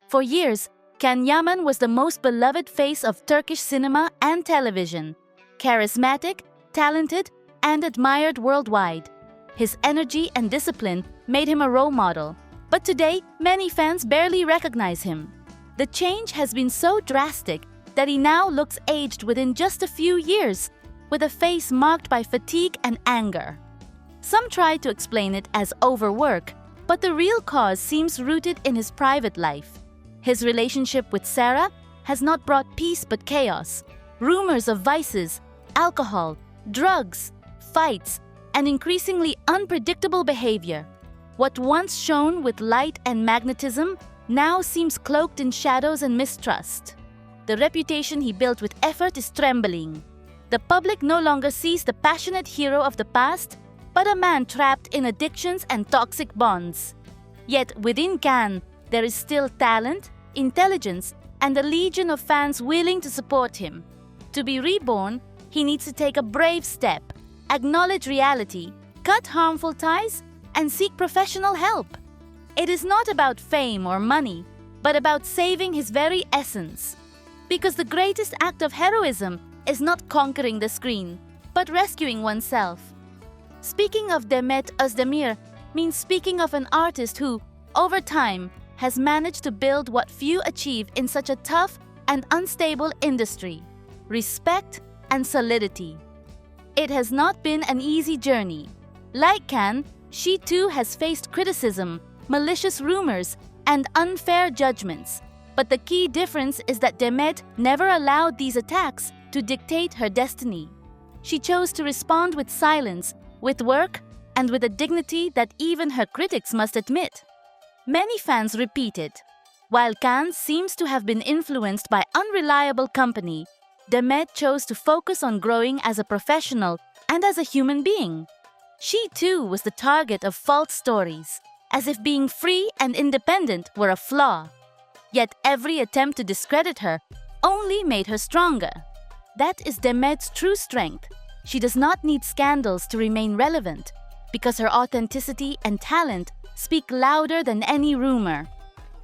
For years, Yaman was the most beloved face of Turkish cinema and television. Charismatic, talented, and admired worldwide. His energy and discipline made him a role model. But today, many fans barely recognize him. The change has been so drastic that he now looks aged within just a few years, with a face marked by fatigue and anger. Some try to explain it as overwork, but the real cause seems rooted in his private life. His relationship with Sarah has not brought peace but chaos. Rumors of vices, alcohol, drugs, fights, and increasingly unpredictable behavior. What once shone with light and magnetism now seems cloaked in shadows and mistrust. The reputation he built with effort is trembling. The public no longer sees the passionate hero of the past, but a man trapped in addictions and toxic bonds. Yet within Can, there is still talent, intelligence, and a legion of fans willing to support him. To be reborn, he needs to take a brave step, acknowledge reality, cut harmful ties, and seek professional help. It is not about fame or money, but about saving his very essence. Because the greatest act of heroism is not conquering the screen, but rescuing oneself. Speaking of Demet Özdemir means speaking of an artist who, over time, has managed to build what few achieve in such a tough and unstable industry: respect and solidity. It has not been an easy journey. Like Can, she too has faced criticism, malicious rumors, and unfair judgments. But the key difference is that Demet never allowed these attacks to dictate her destiny. She chose to respond with silence, with work, and with a dignity that even her critics must admit. Many fans repeat it. While Can seems to have been influenced by unreliable company, Demet chose to focus on growing as a professional and as a human being. She too was the target of false stories, as if being free and independent were a flaw. Yet every attempt to discredit her only made her stronger. That is Demet's true strength. She does not need scandals to remain relevant, because her authenticity and talent speak louder than any rumor.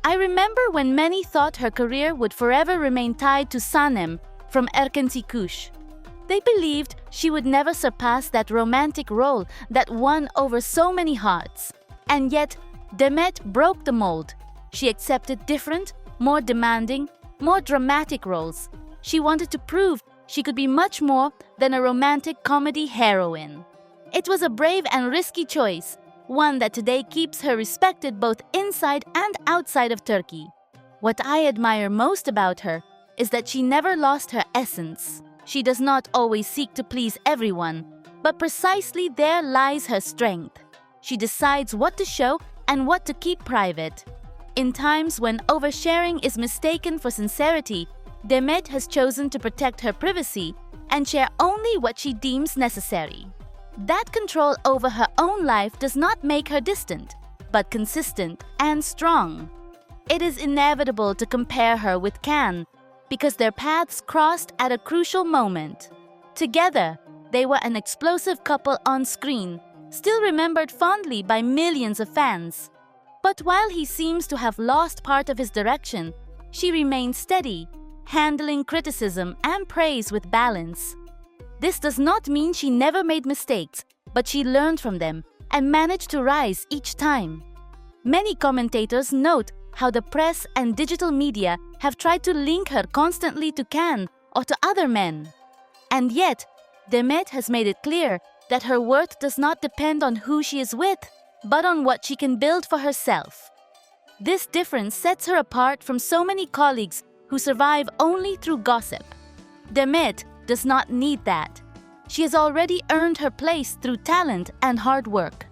I remember when many thought her career would forever remain tied to Sanem from Erkenci Kuş. They believed she would never surpass that romantic role that won over so many hearts. And yet, Demet broke the mold. She accepted different, more demanding, more dramatic roles. She wanted to prove she could be much more than a romantic comedy heroine. It was a brave and risky choice, one that today keeps her respected both inside and outside of Turkey. What I admire most about her is that she never lost her essence. She does not always seek to please everyone, but precisely there lies her strength. She decides what to show and what to keep private. In times when oversharing is mistaken for sincerity, Demet has chosen to protect her privacy and share only what she deems necessary. That control over her own life does not make her distant, but consistent and strong. It is inevitable to compare her with Can, because their paths crossed at a crucial moment. Together, they were an explosive couple on screen, still remembered fondly by millions of fans. But while he seems to have lost part of his direction, she remained steady, handling criticism and praise with balance. This does not mean she never made mistakes, but she learned from them and managed to rise each time. Many commentators note how the press and digital media have tried to link her constantly to Can or to other men. And yet, Demet has made it clear that her worth does not depend on who she is with, but on what she can build for herself. This difference sets her apart from so many colleagues who survive only through gossip. Demet does not need that. She has already earned her place through talent and hard work.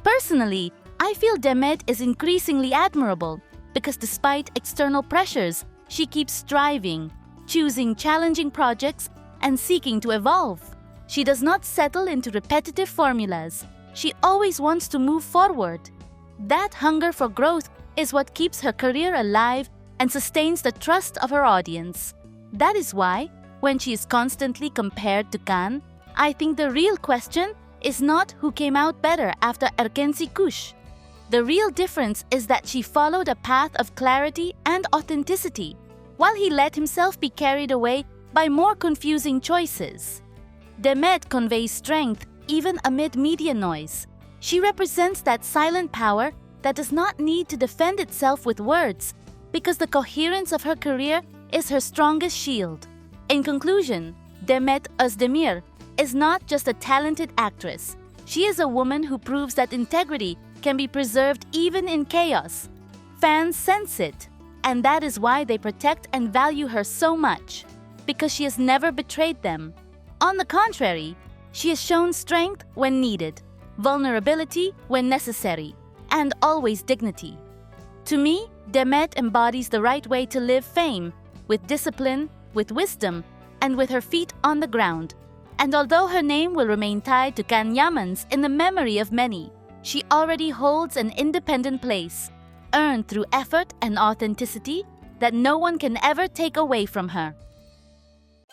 Personally, I feel Demet is increasingly admirable because despite external pressures, she keeps striving, choosing challenging projects, and seeking to evolve. She does not settle into repetitive formulas. She always wants to move forward. That hunger for growth is what keeps her career alive and sustains the trust of her audience. That is why, when she is constantly compared to Can, I think the real question is not who came out better after Erkenci Kuş, The real difference is that she followed a path of clarity and authenticity, while he let himself be carried away by more confusing choices. Demet conveys strength even amid media noise. She represents that silent power that does not need to defend itself with words, because the coherence of her career is her strongest shield. In conclusion, Demet Özdemir is not just a talented actress. She is a woman who proves that integrity can be preserved even in chaos. Fans sense it, and that is why they protect and value her so much, because she has never betrayed them. On the contrary, she has shown strength when needed, vulnerability when necessary, and always dignity. To me, Demet embodies the right way to live fame, with discipline, with wisdom, and with her feet on the ground. And although her name will remain tied to Can Yaman'S in the memory of many, she already holds an independent place, earned through effort and authenticity that no one can ever take away from her.